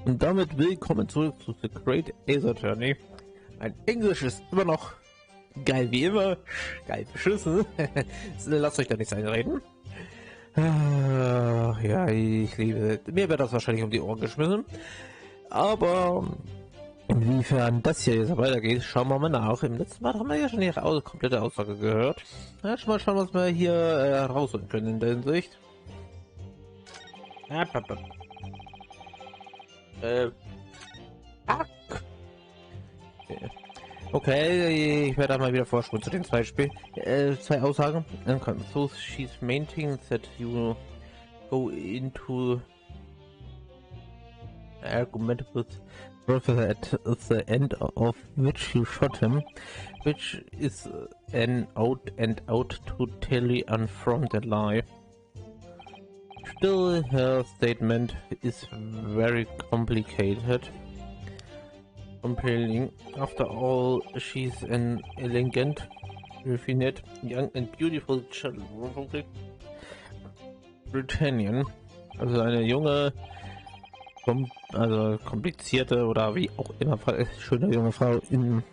Und damit willkommen zurück zu The Great Ace Attorney. Mein Englisch ist immer noch geil wie immer, geil beschissen. Lasst euch da nichts einreden. Ja, ich liebe, mir wird das wahrscheinlich um die Ohren geschmissen. Aber inwiefern das hier jetzt weitergeht, schauen wir mal nach. Im letzten Mal haben wir ja schon die komplette Aussage gehört. Ja, schon mal schauen, was wir hier rausholen können in der Hinsicht. Okay, ich werde mal wieder vorspulen zu den zwei Aussagen. So she's maintaining that you go into argument with Professor at the end of which you shot him, which is an out and out totally unfronted lie. Still, her statement is very complicated. Compelling. After all, she's an elegant, refined, young and beautiful child Britannian. Also eine junge, komplizierte oder wie auch immer schöne junge Frau in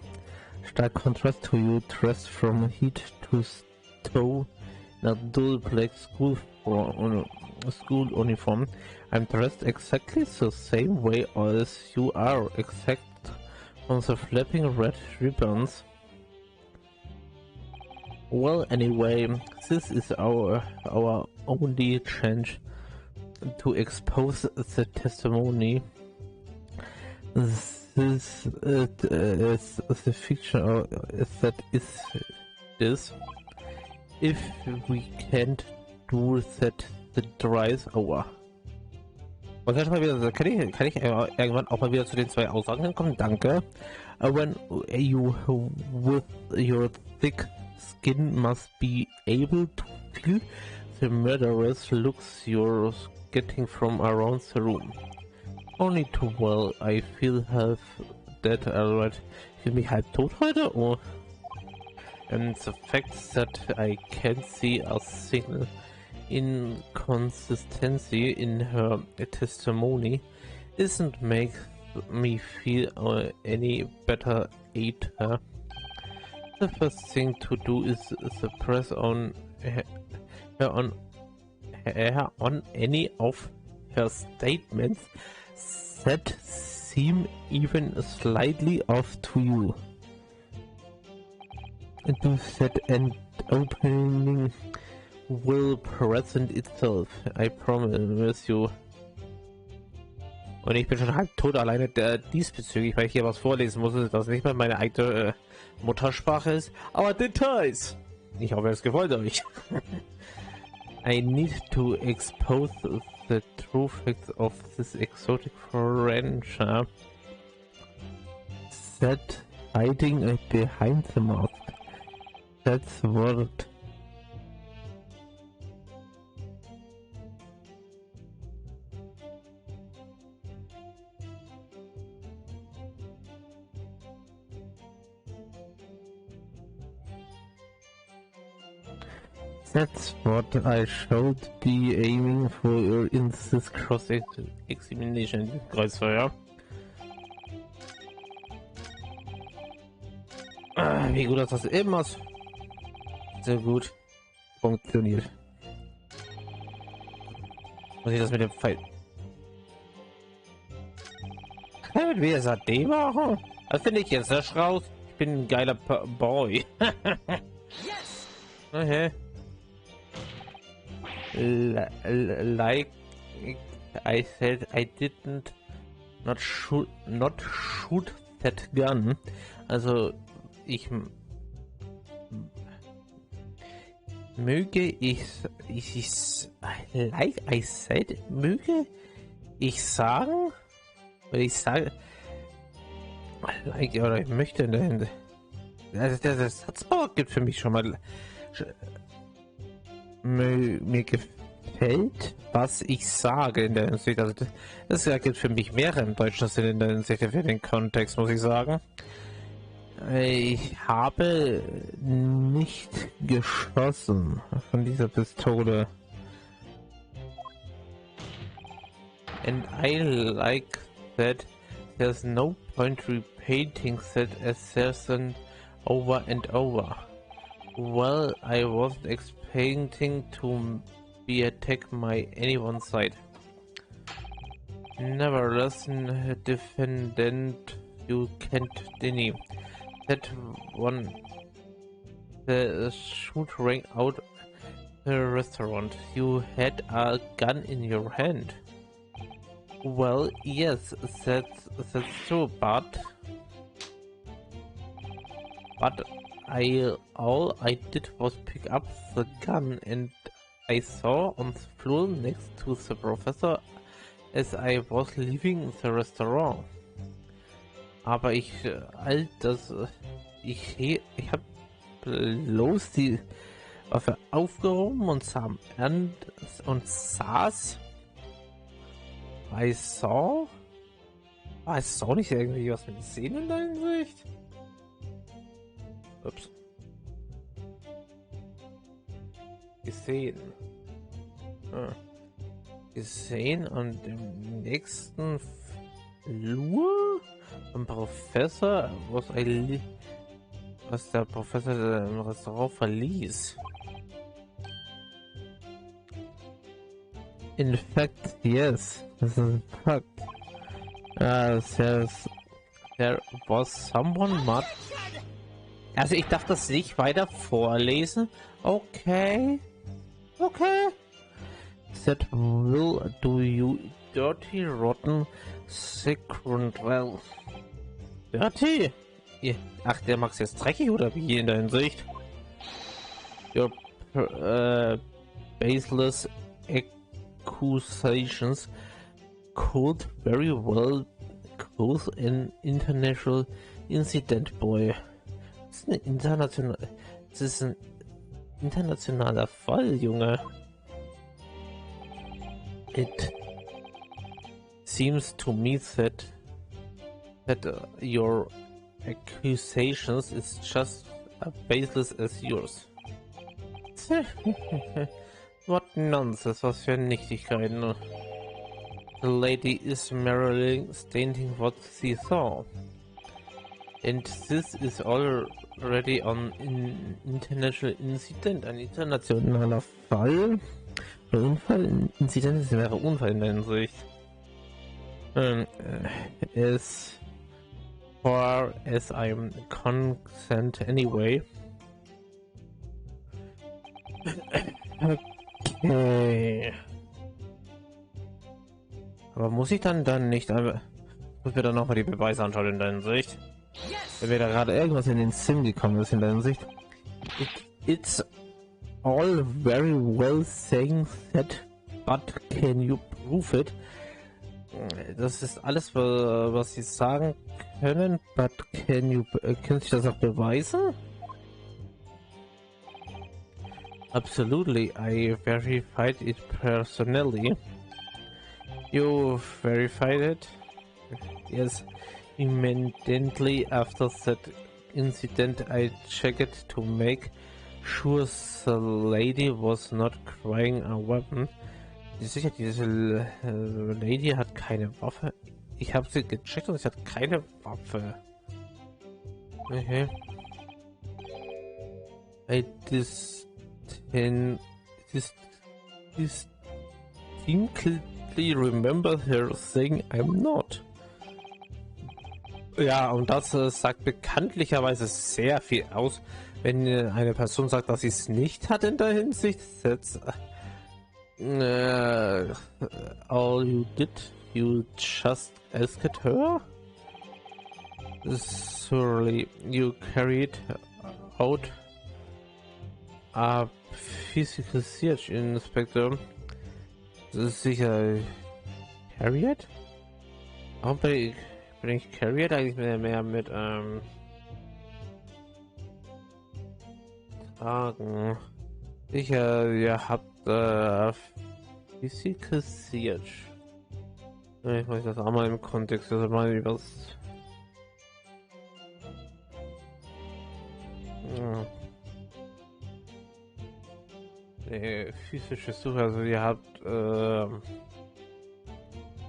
stark contrast to you, dressed from head to toe in a dull black school uniform. I'm dressed exactly the same way as you are, except on the flapping red ribbons. Well, anyway, this is our only chance to expose the testimony. This is the fiction that is this. If we can't do that, the dries our. Und kann ich irgendwann auch mal wieder zu den zwei Aussagen hinkommen? Danke. When you with your thick skin must be able to feel the murderous looks you're getting from around the room. Only too well, I feel half dead alright. Ich fühle mich halb tot heute? Oh. And the fact that I can't see a single inconsistency in her testimony isn't make me feel any better either. The first thing to do is suppress on any of her statements that seem even slightly off to you. Do that and opening will present itself. I promise you. Und ich bin schon halb tot alleine diesbezüglich, weil ich hier was vorlesen muss, das nicht mal meine eigene Muttersprache ist. Aber Details! Ich hoffe, es gefällt euch. I need to expose the true facts of this exotic foreigner that hiding behind the mask. That's what. That's what I should be aiming for in this cross-examination. Kreuzfeuer. Wie gut, dass das immer sehr gut funktioniert. Muss ich das mit dem Pfeil? Kann ich mit WSAD machen? Das finde ich jetzt erst raus. Ich bin ein geiler Boy. Yes! Okay. Like I said, I didn't not shoot that gun. Also ich möge like I said, möge ich sagen, weil ich sage like oder ich möchte in der Hände. Also der Satzbau gibt für mich schon mal. Mir gefällt, was ich sage in der Hinsicht. Also das gibt für mich mehrere im deutschen Sinne in der Hinsicht für den Kontext, muss ich sagen. Ich habe nicht geschossen von dieser Pistole. And I like that there's no point repeating that assertion over and over. Well, I wasn't expecting to be attacked by anyone's side. Nevertheless, defendant, you can't deny that one the shoot rang out the restaurant. You had a gun in your hand. Well, yes, that's true, but all I did was pick up the gun and I saw on the floor next to the professor as I was leaving the restaurant. Aber ich hab bloß die Waffe aufgehoben und saß. I saw nicht irgendwie was mit Sehen in deiner Sicht? Ups. Gesehen. Gesehen und im nächsten Flur vom Professor, was der Professor im Restaurant verließ. In fact, yes, this is a fact. There was someone mad. Also ich darf das nicht weiter vorlesen. Okay. That will do you dirty rotten scoundrel. Dirty? Ach, der macht's jetzt dreckig oder wie in der Hinsicht? Your baseless accusations could very well cause an international incident, boy. Das ist ein internationaler Fall, Junge. It seems to me that your accusations is just as baseless as yours. What nonsense, was für Nichtigkeiten. The lady is merely stating what she saw. And this is already an international incident, ein internationaler Fall. Unfall, Incident, das wäre Unfall in der Hinsicht. As far as I'm concerned anyway. Okay. Aber muss ich dann nicht, aber muss mir dann nochmal die Beweise anschauen in der Hinsicht. Wenn mir da gerade irgendwas in den Sinn gekommen ist in der Hinsicht. It's all very well saying that, but can you prove it? Das ist alles, was sie sagen können, but können Sie das auch beweisen? Absolutely, I verified it personally. You verified it? Yes, immediately after that incident I checked to make sure the lady was not carrying a weapon. Sicher, diese Lady hat keine Waffe. Ich habe sie gecheckt und sie hat keine Waffe. Okay. I distinctly remember her saying I'm not. Ja, und das sagt bekanntlicherweise sehr viel aus, wenn eine Person sagt, dass sie es nicht hat in der Hinsicht. That's all you did, you just asked her. Surely you carried out a physical search, Inspector. Sicher carried? Warum bin ich carried eigentlich mehr mit Fragen? Sicher, ihr habt physical search. Ich muss das auch mal im Kontext, also mal übers. Ja. Physische Suche, also ihr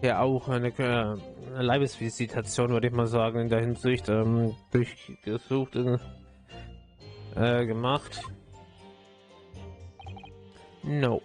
ja auch eine Leibesvisitation, würde ich mal sagen, in der Hinsicht durchgesucht, gemacht. No.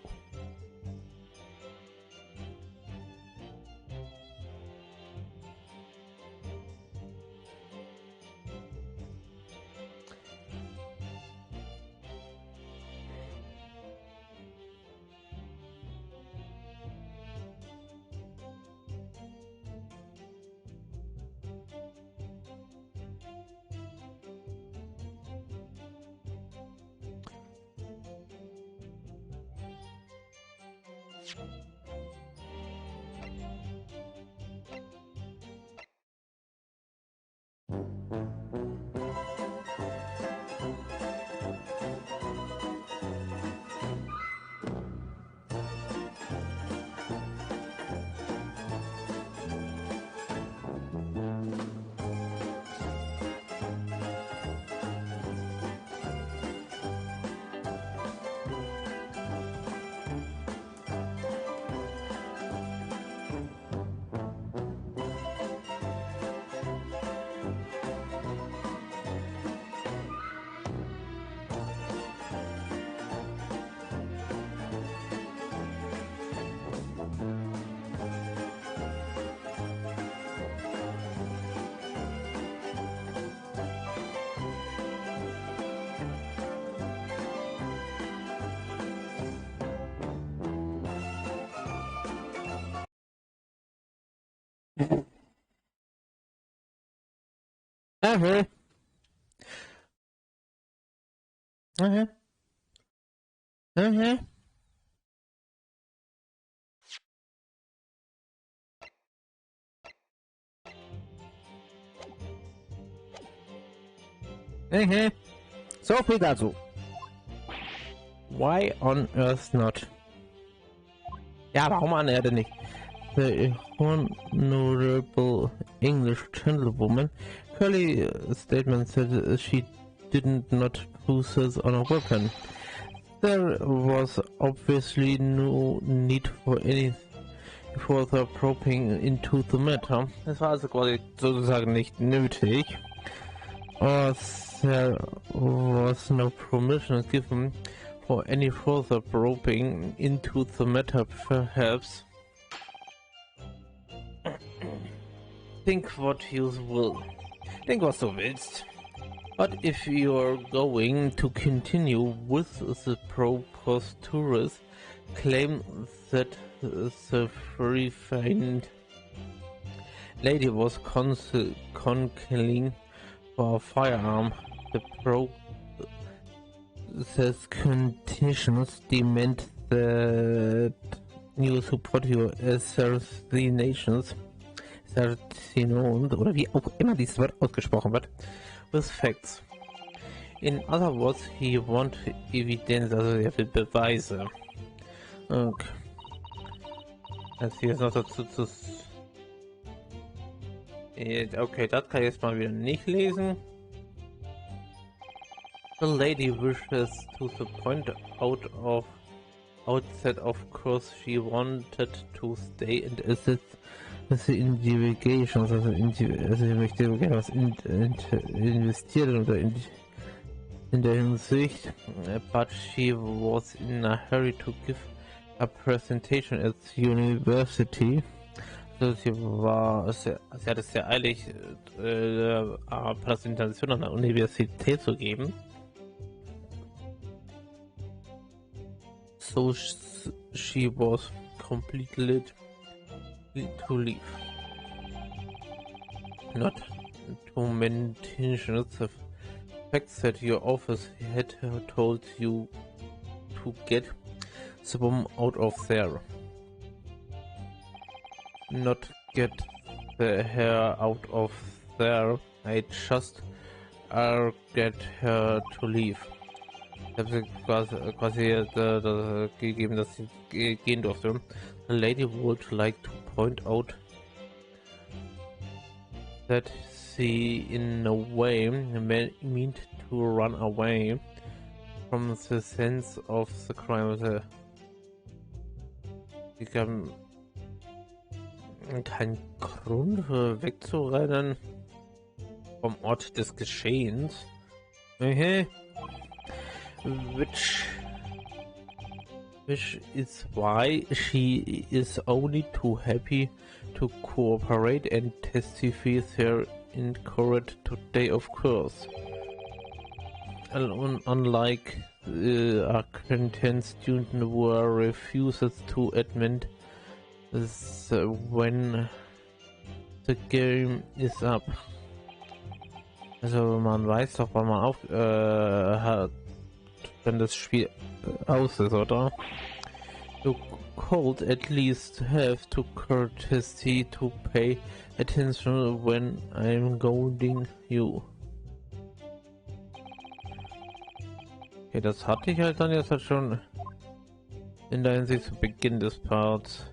Mhm. Mhm. Mhm. Mhm. So viel dazu. Why on earth not? Ja, warum an Erde nicht? The honorable English gentlewoman Curly statement said she did not possess on a weapon. There was obviously no need for any further probing into the matter. Es war also quasi sozusagen nicht nötig. Or there was no permission given for any further probing into the matter, perhaps. Think what you will. Denk was du willst. But if you're going to continue with the preposterous claim that the refined lady was concealing for a firearm, the process conditions demand that you support your assassinations, oder wie auch immer dieses Wort ausgesprochen wird, with facts. In other words, he want evidence, also er will Beweise. Okay. Das hier ist noch dazu zu... Okay, das kann ich jetzt mal wieder nicht lesen. The lady wishes to the point outset, of course, she wanted to stay and assist with the investigations, also sie möchte gerne was investieren oder in der Hinsicht, but she was in a hurry to give a presentation at the university. Also sie hat es sehr eilig, eine Präsentation an der Universität zu geben. So she was completely to leave. Not to mention the fact that your office had told you to get the bomb out of there. Not get the hair out of there. I just get her to leave. Ich habe quasi gegeben, dass sie gehen durfte. The lady would like to point out that she in a way meant to run away from the sense of the crime. kein Grund wegzurennen vom Ort des Geschehens. Okay. Which is why she is only too happy to cooperate and testify her in court today, of course. Unlike a content student who refuses to admit when the game is up. Also man weiß doch, wann man hat, wenn das Spiel aus ist, oder? You could at least have to courtesy to pay attention when I'm goading you. Okay, das hatte ich halt dann jetzt halt schon in der Hinsicht zu Beginn des Parts.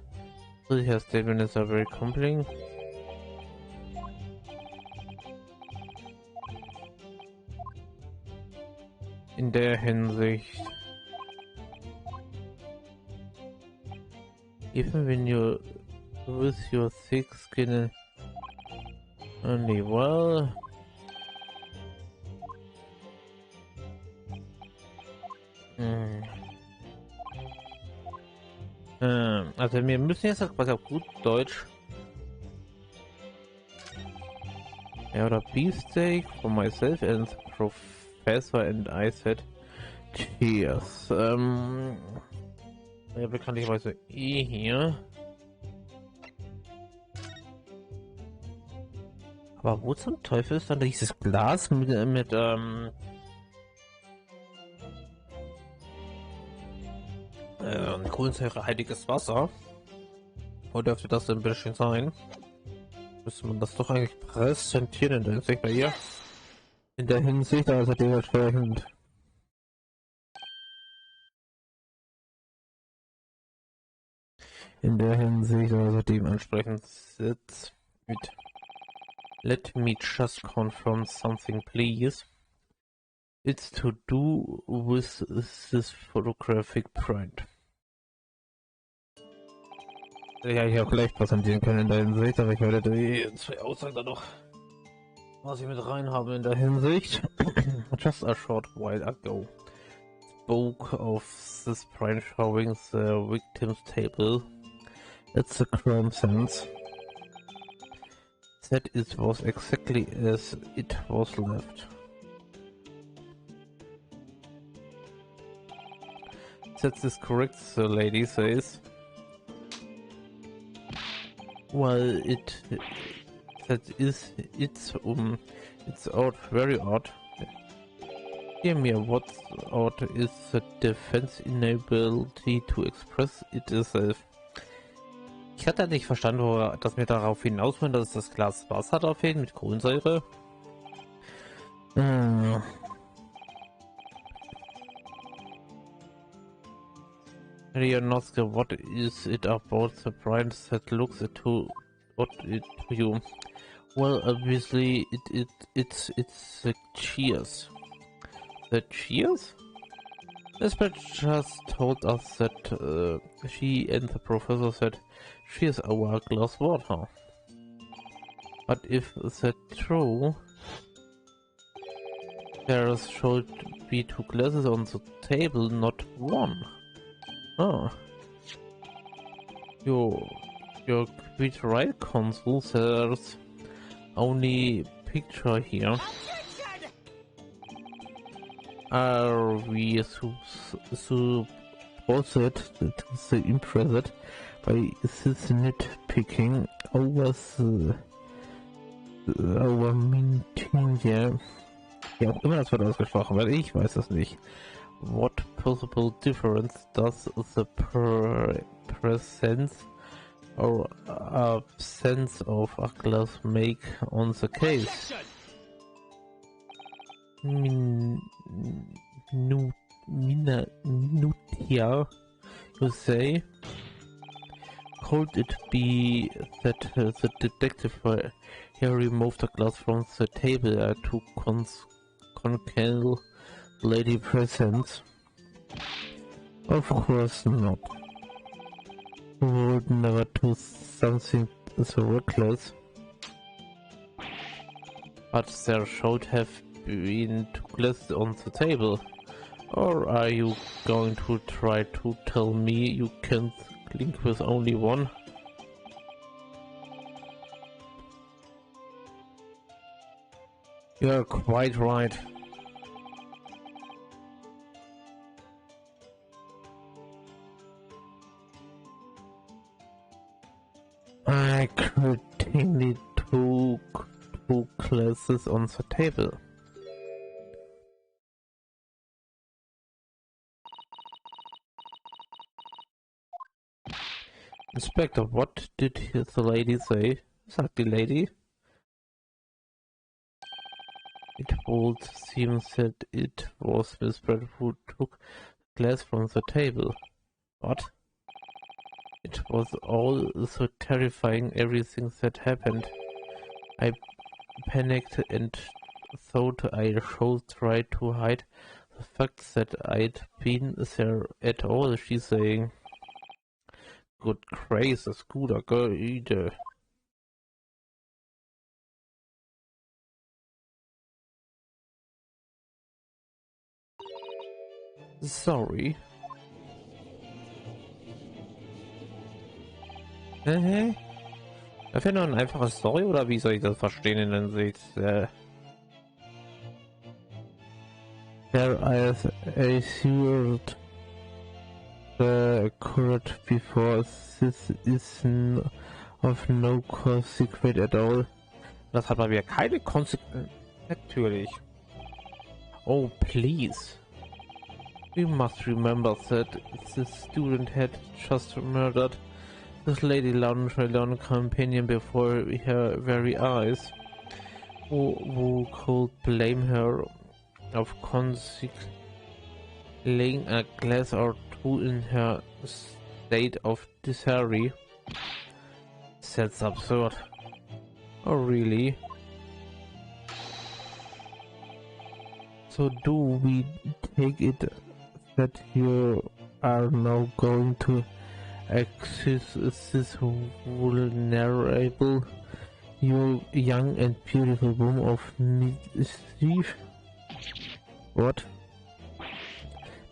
Sicher, statement is a very compelling. In der Hinsicht. Even when you're with your thick skin only well. Also wir müssen jetzt quasi auf gut Deutsch. Ja, oder Beefsteak for myself and Professor and I said cheers. Ja, bekanntlicherweise hier. Aber wo zum Teufel ist dann dieses Glas mit kohlensäurehaltiges Wasser? Wo dürfte das denn bitte sein? Müsste man das doch eigentlich präsentieren in der Hinsicht bei ihr? In der Hinsicht, also dementsprechend. In der Hinsicht, also dementsprechend sitzt mit. Let me just confirm something, please. It's to do with this photographic print. Ja, ich habe gleich präsentieren können in der Hinsicht, aber ich werde die zwei Aussagen dann noch, was ich mit rein habe in der Hinsicht. Just a short while ago, spoke of this print showing the victim's table at the crime sense. That it was exactly as it was left. That is correct, the lady says. Well, it's odd, very odd. Hear me, what's odd is the defense inability to express itself. Ich hatte nicht verstanden, wo das mir darauf hinaus will, dass das Glas Wasser da fehlt mit Kohlensäure. Leonoska, what is it about the brand that looks to you? Well, obviously it's the cheers. The cheers? This bitch just told us that she and the professor said she is our glass water. But if that's true, there should be two glasses on the table, not one. Oh. You're quite right, Consul. There's only picture here. Are we supposed to impressed by this nitpicking over our meeting? Ja, auch immer das wird ausgesprochen, weil ich weiß das nicht. What possible difference does the presence or absence of a glass make on the case? Minutia, you say? Could it be that the detective here removed the glass from the table to conceal lady presence? Of course not. We would never do something so reckless. But there should have been 2 glasses on the table. Or are you going to try to tell me you can clink with only one? You're quite right. I routinely took 2 glasses on the table. Inspector, what did the lady say? Sagt die Lady? It would seem that it was Miss Brett who took the glass from the table. What? It was all so terrifying, everything that happened. I panicked and thought I should try to hide the fact that I'd been there at all, she's saying. Good gracious, guter Güte. Sorry. Da fehlt noch ein einfaches Sorry, oder wie soll ich das verstehen in der Sicht? There is assured accurate before this is of no consequence at all. Das hat mal wieder keine Konsequenz. Natürlich. Oh, please. We must remember that the student had just murdered this lady London companion before her very eyes. Who could blame her of concealing a glass or two in her state of disarray? That's absurd. Oh, really? So do we take it that you are now going to accuse this vulnerable, young and beautiful woman of mischief? What?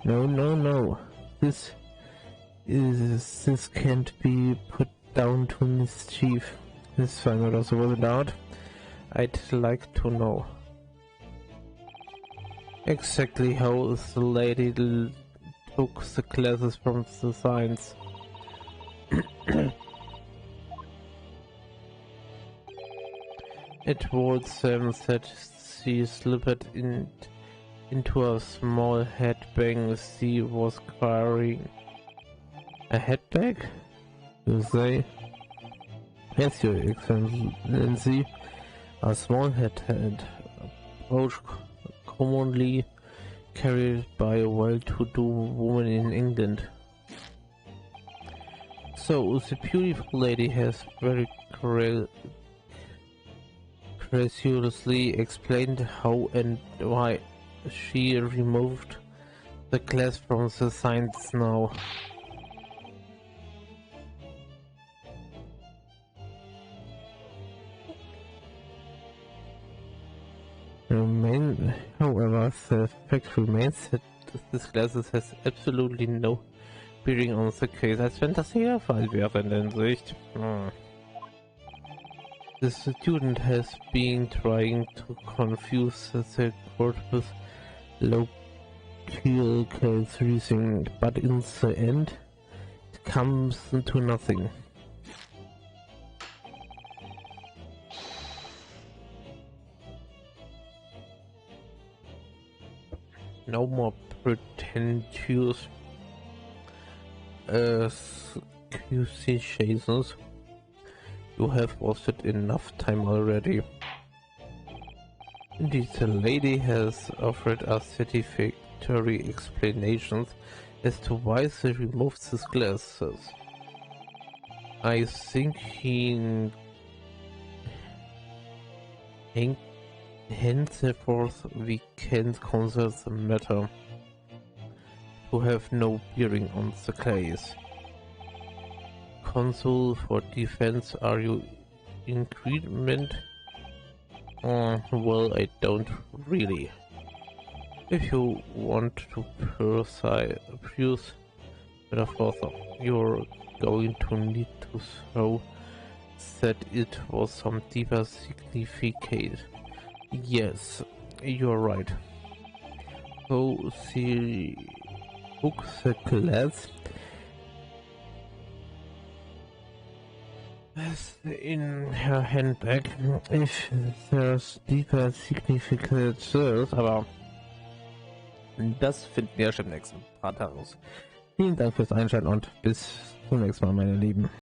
No. This can't be put down to mischief. This fine or so was it out? I'd like to know exactly how the lady took the glasses from the signs. It would seem that she slipped into a small handbag she was carrying. A handbag? You say? Yes, Your Excellency. A small handbag, approach commonly carried by a well-to-do woman in England. So the beautiful lady has very graciously explained how and why she removed the glass from the signs now. However, the fact remains that this glass has absolutely no bearing on the case, als wenn das hier Fall wäre in der Hinsicht. The student has been trying to confuse the court with local reasoning, but in the end, it comes to nothing. No more pretentious accusations. You have wasted enough time already. Indeed, the lady has offered us satisfactory explanations as to why she removed these glasses. I think henceforth we can consider the matter to have no bearing on the case. console for defense. Are you increment? Well, I don't really. If you want to pursue better further, you're going to need to show that it was some deeper significance. Yes, you're right. So she took the glass in her handbag. If there's deeper significance, aber das finden wir schon im nächsten Part heraus. Vielen Dank fürs Einschalten und bis zum nächsten Mal, meine Lieben.